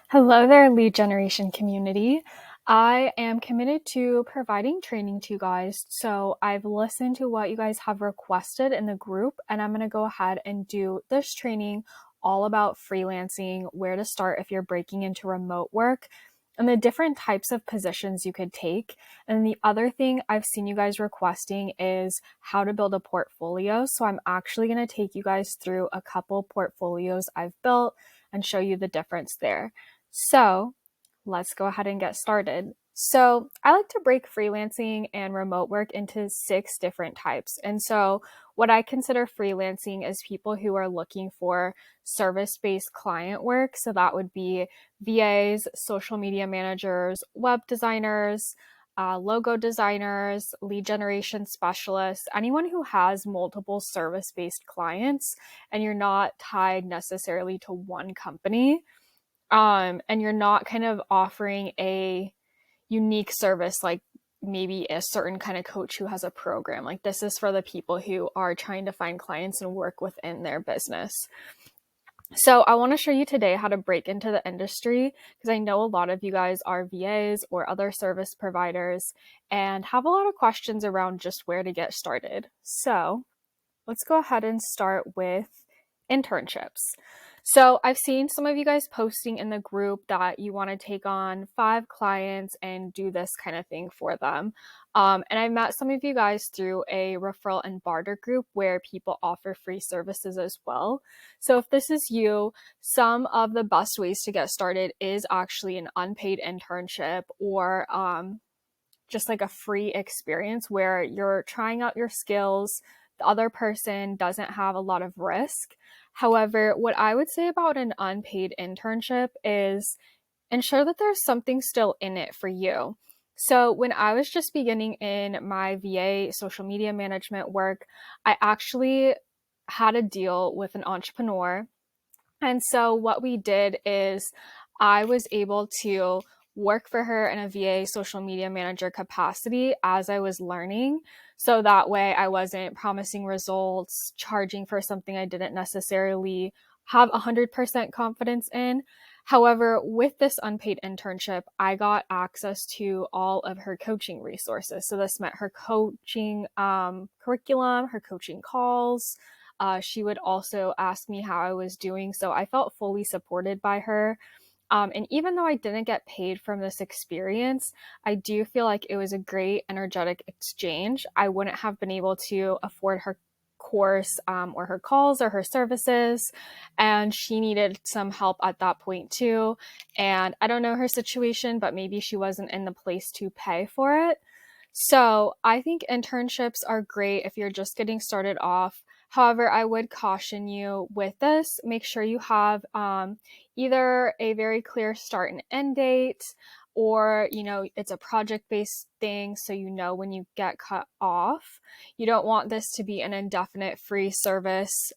Hello there, lead generation community. I am committed to providing training to you guys. So I've listened to what you guys have requested in the group, and I'm going to go ahead and do this training all about freelancing, where to start if you're breaking into remote work, and the different types of positions you could take. And the other thing I've seen you guys requesting is how to build a portfolio. So I'm actually going to take you guys through a couple portfolios I've built and show you the difference there. So let's go ahead and get started. So I like to break freelancing and remote work into 6 different types. And so what I consider freelancing is people who are looking for service-based client work. So that would be VAs, social media managers, web designers, logo designers, lead generation specialists, anyone who has multiple service-based clients and you're not tied necessarily to one company. And you're not kind of offering a unique service like maybe a certain kind of coach who has a program. Like this is for the people who are trying to find clients and work within their business. So I want to show you today how to break into the industry because I know a lot of you guys are VAs or other service providers and have a lot of questions around just where to get started. So let's go ahead and start with internships. So I've seen some of you guys posting in the group that you want to take on 5 clients and do this kind of thing for them. And I met some of you guys through a referral and barter group where people offer free services as well. So if this is you, some of the best ways to get started is actually an unpaid internship or just like a free experience where you're trying out your skills. The other person doesn't have a lot of risk. However, what I would say about an unpaid internship is ensure that there's something still in it for you. So when I was just beginning in my VA social media management work, I actually had a deal with an entrepreneur. And so what we did is I was able to work for her in a VA social media manager capacity as I was learning. So that way I wasn't promising results, charging for something I didn't necessarily have 100% confidence in. However, with this unpaid internship, I got access to all of her coaching resources. So this meant her coaching curriculum, her coaching calls. She would also ask me how I was doing. So I felt fully supported by her. And even though I didn't get paid from this experience, I do feel like it was a great energetic exchange. I wouldn't have been able to afford her course or her calls or her services. And she needed some help at that point too. And I don't know her situation, but maybe she wasn't in the place to pay for it. So I think internships are great if you're just getting started off. However, I would caution you with this. Make sure you have either a very clear start and end date, or it's a project-based thing, so you know when you get cut off. You don't want this to be an indefinite free service.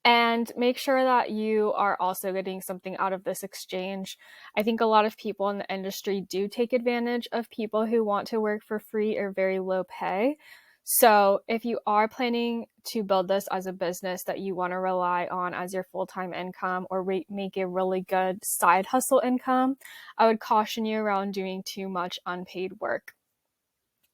And make sure that you are also getting something out of this exchange. I think a lot of people in the industry do take advantage of people who want to work for free or very low pay. So if you are planning to build this as a business that you want to rely on as your full-time income or make a really good side hustle income, I would caution you around doing too much unpaid work.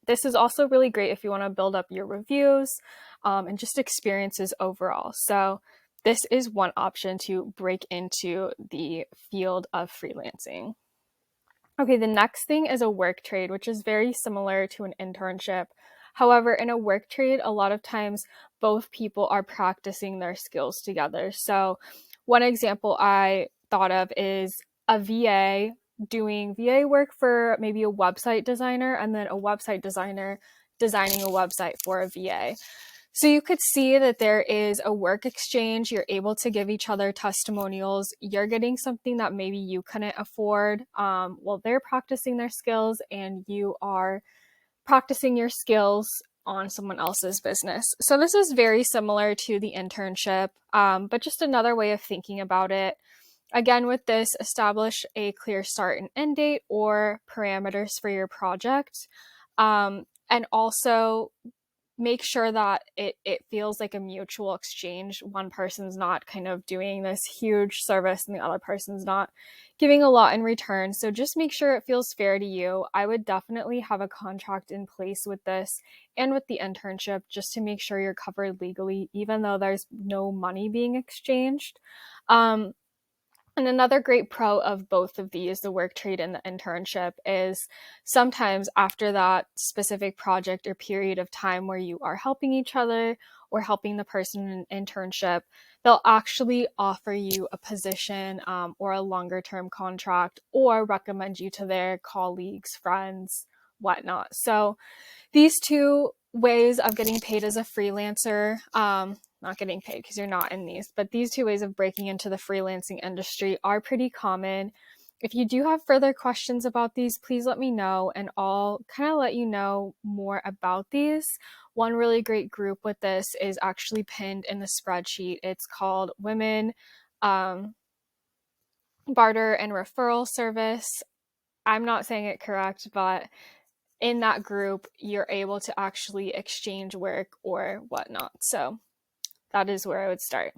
This is also really great if you want to build up your reviews and just experiences overall. So this is one option to break into the field of freelancing. Okay, the next thing is a work trade, which is very similar to an internship. However, in a work trade, a lot of times both people are practicing their skills together. So one example I thought of is a VA doing VA work for maybe a website designer and then a website designer designing a website for a VA. So you could see that there is a work exchange. You're able to give each other testimonials. You're getting something that maybe you couldn't afford while they're practicing their skills, and you are practicing your skills on someone else's business. So this is very similar to the internship, but just another way of thinking about it. Again, with this, establish a clear start and end date or parameters for your project. And also make sure that it feels like a mutual exchange. One person's not kind of doing this huge service and the other person's not giving a lot in return. So just make sure it feels fair to you. I would definitely have a contract in place with this and with the internship just to make sure you're covered legally, even though there's no money being exchanged. Um, and another great pro of both of these, the work trade and the internship, is sometimes after that specific project or period of time where you are helping each other or helping the person in an internship, they'll actually offer you a position or a longer term contract or recommend you to their colleagues, friends, whatnot. So these two ways of getting paid as a freelancer, not getting paid because you're not in these, but these two ways of breaking into the freelancing industry are pretty common. If you do have further questions about these, please let me know and I'll kind of let you know more about these. One really great group with this is actually pinned in the spreadsheet. It's called Women Barter and Referral Service. I'm not saying it correct, but in that group, you're able to actually exchange work or whatnot. So that is where I would start.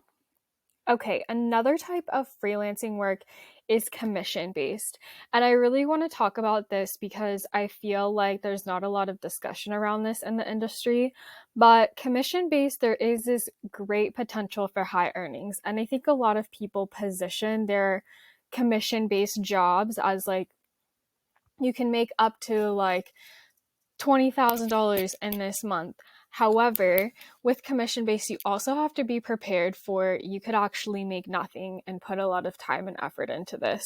Okay, another type of freelancing work is commission based. And I really want to talk about this because I feel like there's not a lot of discussion around this in the industry. But commission based, there is this great potential for high earnings. And I think a lot of people position their commission based jobs as like, you can make up to like $20,000 in this month. However, with commission based, you also have to be prepared for you could actually make nothing and put a lot of time and effort into this.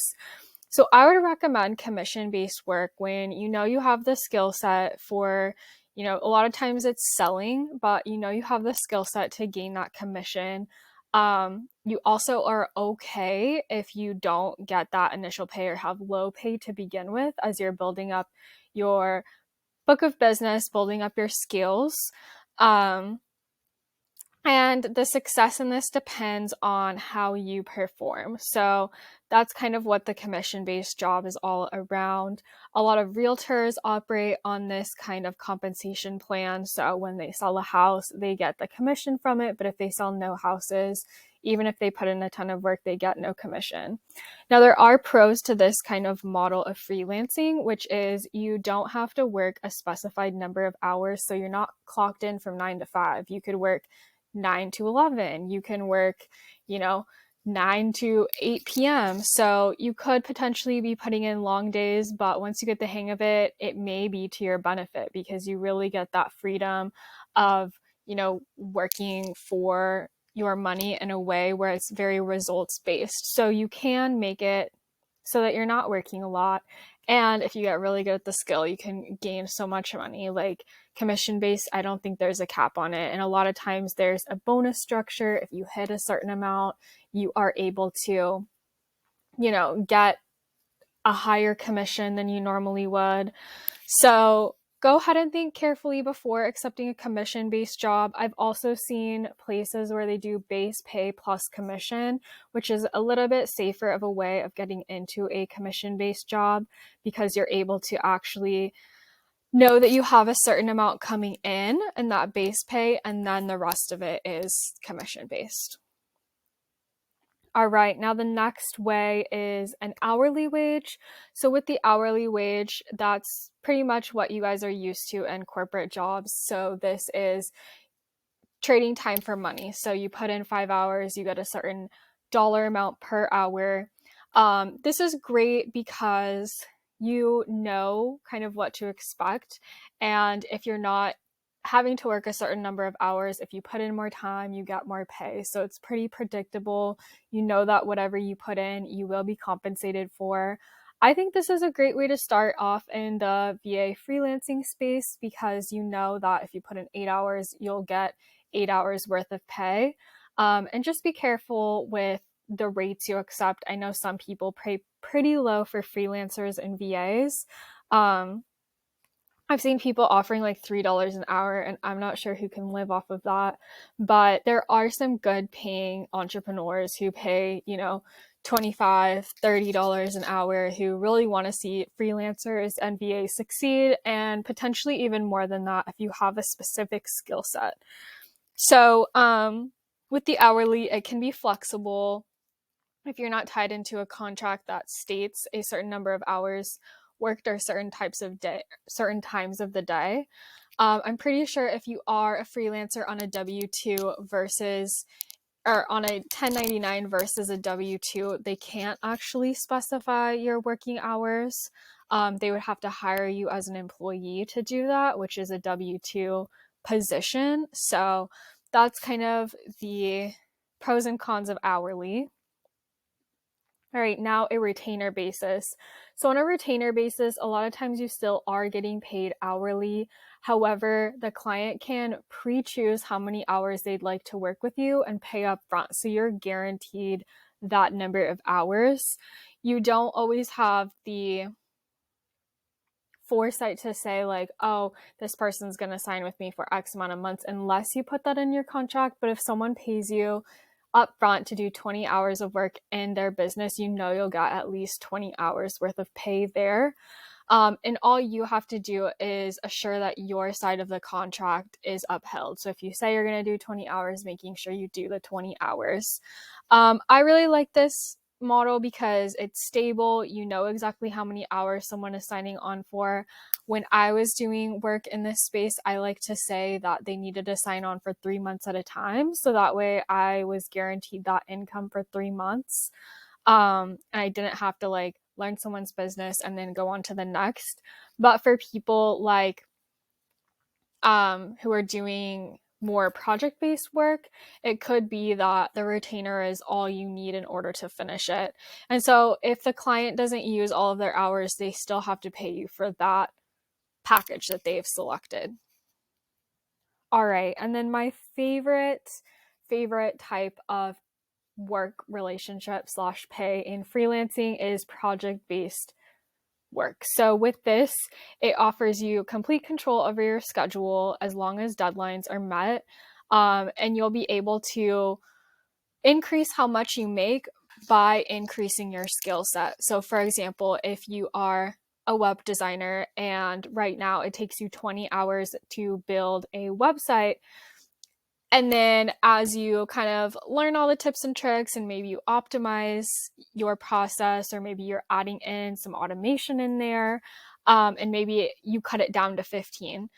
So I would recommend commission based work when you know you have the skill set for, a lot of times it's selling, but you have the skill set to gain that commission. You also are okay if you don't get that initial pay or have low pay to begin with as you're building up your book of business, building up your skills. And the success in this depends on how you perform. So that's kind of what the commission-based job is all around. A lot of realtors operate on this kind of compensation plan. So when they sell a house, they get the commission from it. But if they sell no houses, even if they put in a ton of work, they get no commission. Now, there are pros to this kind of model of freelancing, which is you don't have to work a specified number of hours. So you're not clocked in from 9 to 5. You could work 9 to 11. You can work, 9 to 8 p.m. So you could potentially be putting in long days, but once you get the hang of it, it may be to your benefit because you really get that freedom of, working for your money in a way where it's very results based. So you can make it so that you're not working a lot. And if you get really good at the skill, you can gain so much money. Like commission based, I don't think there's a cap on it. And a lot of times there's a bonus structure. If you hit a certain amount, you are able to, get a higher commission than you normally would. So go ahead and think carefully before accepting a commission-based job. I've also seen places where they do base pay plus commission, which is a little bit safer of a way of getting into a commission-based job because you're able to actually know that you have a certain amount coming in and that base pay, and then the rest of it is commission-based. All right, now the next way is an hourly wage. So with the hourly wage, that's pretty much what you guys are used to in corporate jobs. So this is trading time for money. So you put in 5 hours, you get a certain dollar amount per hour. This is great because you know kind of what to expect. And if you're not having to work a certain number of hours, if you put in more time, you get more pay. So it's pretty predictable. You know that whatever you put in, you will be compensated for. I think this is a great way to start off in the VA freelancing space because you know that if you put in 8 hours, you'll get 8 hours worth of pay. And just be careful with the rates you accept. I know some people pay pretty low for freelancers and VAs. I've seen people offering like $3 an hour, and I'm not sure who can live off of that. But there are some good paying entrepreneurs who pay, $25, $30 an hour, who really want to see freelancers and VAs succeed, and potentially even more than that if you have a specific skill set. So, with the hourly, it can be flexible if you're not tied into a contract that states a certain number of hours worked or certain times of the day. I'm pretty sure if you are a freelancer on a W-2 versus or on a 1099 versus a W-2, they can't actually specify your working hours. They would have to hire you as an employee to do that, which is a W-2 position. So that's kind of the pros and cons of hourly. All right, now a retainer basis. So on a retainer basis, a lot of times you still are getting paid hourly. However, the client can pre-choose how many hours they'd like to work with you and pay up front. So you're guaranteed that number of hours. You don't always have the foresight to say like, oh, this person's going to sign with me for X amount of months unless you put that in your contract. But if someone pays you up front to do 20 hours of work in their business, you'll get at least 20 hours worth of pay there. And all you have to do is assure that your side of the contract is upheld. So if you say you're going to do 20 hours, making sure you do the 20 hours. I really like this model because it's stable. You know exactly how many hours someone is signing on for. When I was doing work in this space, I like to say that they needed to sign on for 3 months at a time. So that way I was guaranteed that income for 3 months. And I didn't have to like learn someone's business and then go on to the next. But for people like who are doing more project-based work, it could be that the retainer is all you need in order to finish it. And so if the client doesn't use all of their hours, they still have to pay you for that package that they've selected. All right, and then my favorite type of work relationship slash pay in freelancing is project-based work. So with this, it offers you complete control over your schedule as long as deadlines are met, and you'll be able to increase how much you make by increasing your skill set. So for example, if you are a web designer and right now it takes you 20 hours to build a website, and then as you kind of learn all the tips and tricks and maybe you optimize your process, or maybe you're adding in some automation in there, and maybe you cut it down to 15.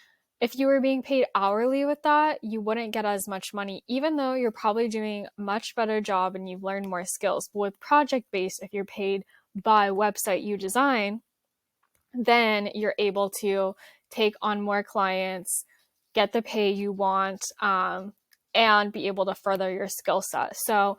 If you were being paid hourly with that, you wouldn't get as much money, even though you're probably doing a much better job and you've learned more skills. But with project-based, if you're paid by website you design, then you're able to take on more clients, get the pay you want, and be able to further your skill set. So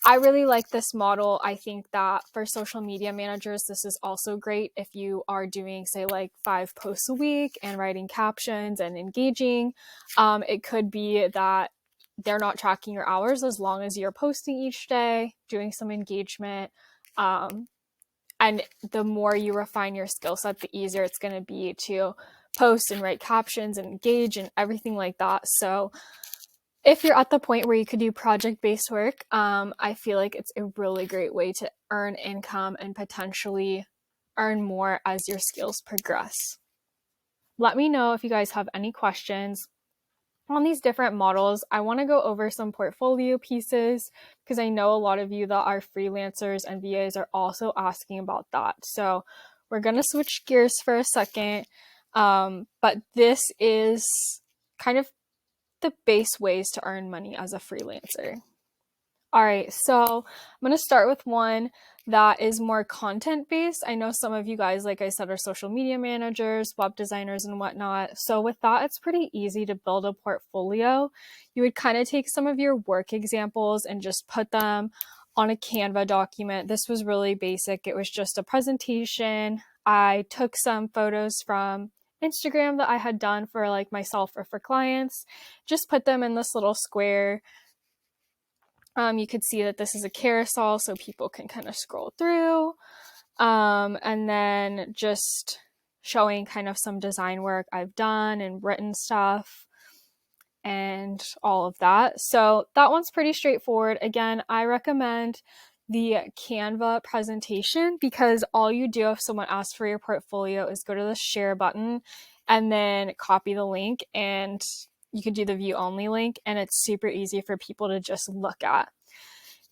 I really like this model. I think that for social media managers, this is also great if you are doing, say, like 5 posts a week and writing captions and engaging. It could be that they're not tracking your hours as long as you're posting each day, doing some engagement. And the more you refine your skill set, the easier it's going to be to post and write captions and engage and everything like that. So if you're at the point where you could do project-based work, I feel like it's a really great way to earn income and potentially earn more as your skills progress. Let me know if you guys have any questions on these different models. I want to go over some portfolio pieces because I know a lot of you that are freelancers and VAs are also asking about that. So we're going to switch gears for a second. But this is kind of the base ways to earn money as a freelancer. All right, so I'm going to start with one that is more content-based. I know some of you guys, like I said, are social media managers, web designers, and whatnot. So with that, it's pretty easy to build a portfolio. You would kind of take some of your work examples and just put them on a Canva document. This was really basic. It was just a presentation. I took some photos from Instagram that I had done for like myself or for clients, just put them in this little square. You could see that this is a carousel, so people can kind of scroll through, and then just showing kind of some design work I've done and written stuff and all of that. So that one's pretty straightforward. Again, I recommend the Canva presentation because all you do if someone asks for your portfolio is go to the share button and then copy the link, and you can do the view only link, and it's super easy for people to just look at.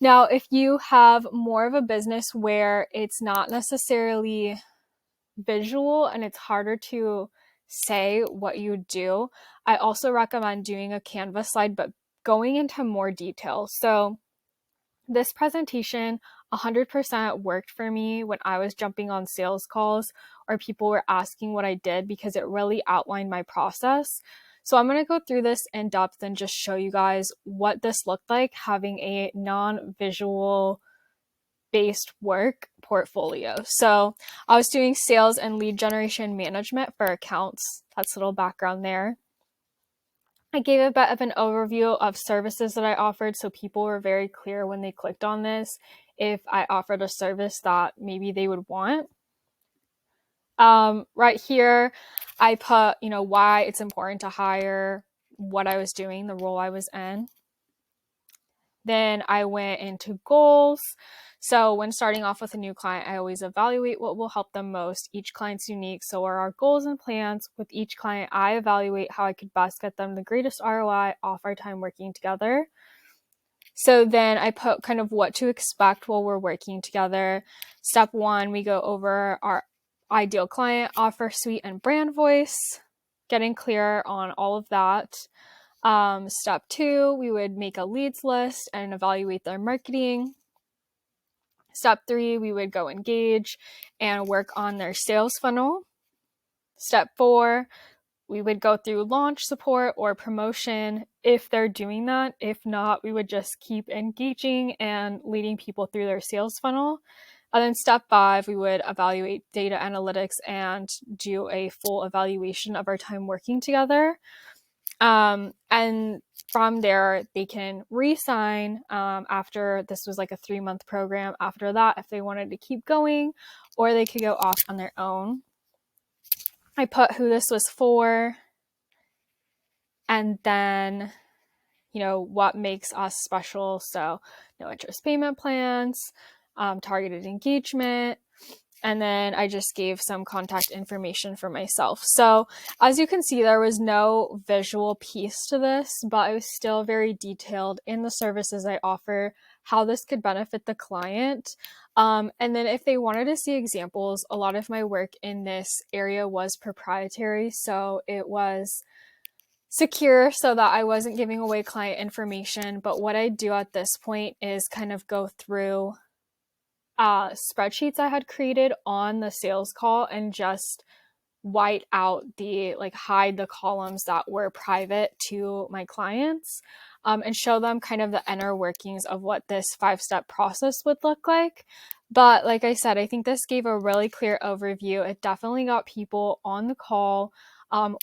Now, if you have more of a business where it's not necessarily visual and it's harder to say what you do, I also recommend doing a Canva slide, but going into more detail. So this presentation 100% worked for me when I was jumping on sales calls or people were asking what I did because it really outlined my process. So I'm going to go through this in depth and just show you guys what this looked like having a non-visual based work portfolio. So I was doing sales and lead generation management for accounts. That's a little background there. I gave a bit of an overview of services that I offered, so people were very clear when they clicked on this if I offered a service that maybe they would want. Right here, I put, why it's important to hire, what I was doing, the role I was in. Then I went into goals. So when starting off with a new client, I always evaluate what will help them most. Each client's unique, so are our goals and plans. With each client, I evaluate how I could best get them the greatest ROI off our time working together. So then I put kind of what to expect while we're working together. Step 1, we go over our ideal client, offer suite, and brand voice, getting clear on all of that. Step 2, we would make a leads list and evaluate their marketing. Step 3, we would go engage and work on their sales funnel. Step 4, we would go through launch support or promotion if they're doing that. If not, we would just keep engaging and leading people through their sales funnel. And then step 5, we would evaluate data analytics and do a full evaluation of our time working together. And from there, they can re-sign after this was like a 3-month program. After that, if they wanted to keep going, or they could go off on their own. I put who this was for, and then, what makes us special. So no interest payment plans, targeted engagement, and then I just gave some contact information for myself. So as you can see, there was no visual piece to this, but I was still very detailed in the services I offer, how this could benefit the client. And then if they wanted to see examples, a lot of my work in this area was proprietary. So it was secure so that I wasn't giving away client information. But what I do at this point is kind of go through spreadsheets I had created on the sales call and just white out hide the columns that were private to my clients, and show them kind of the inner workings of what this 5-step process would look like. But like I said, I think this gave a really clear overview. It definitely got people on the call.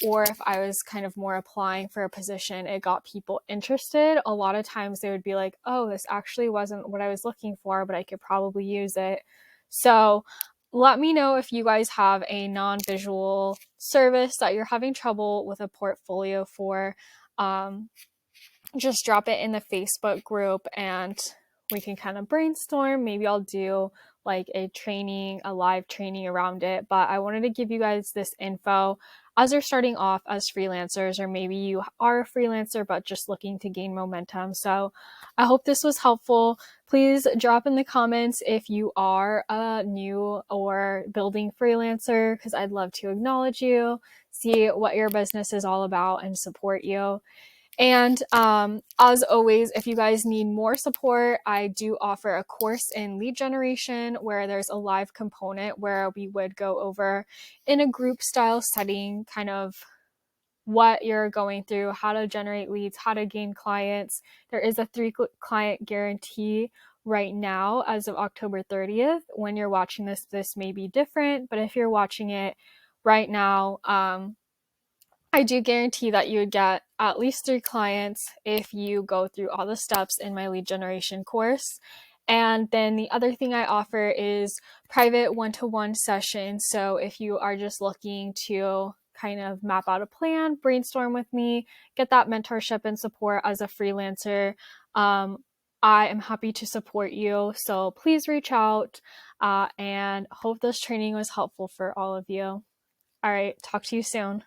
Or if I was kind of more applying for a position, it got people interested. A lot of times they would be like, oh, this actually wasn't what I was looking for, but I could probably use it. So let me know if you guys have a non-visual service that you're having trouble with a portfolio for. Just drop it in the Facebook group and we can kind of brainstorm. Maybe I'll do like a live training around it. But I wanted to give you guys this info as you're starting off as freelancers, or maybe you are a freelancer but just looking to gain momentum. So I hope this was helpful. Please drop in the comments if you are a new or building freelancer, because I'd love to acknowledge you, see what your business is all about, and support you. And as always, if you guys need more support, I do offer a course in lead generation where there's a live component where we would go over in a group style setting kind of what you're going through, how to generate leads, how to gain clients. There is a 3-client guarantee right now as of October 30th. When you're watching this, this may be different, but if you're watching it right now, I do guarantee that you would get at least 3 clients if you go through all the steps in my lead generation course. And then the other thing I offer is private one-to-one sessions. So if you are just looking to kind of map out a plan, brainstorm with me, get that mentorship and support as a freelancer, I am happy to support you. So please reach out, and hope this training was helpful for all of you. All right, talk to you soon.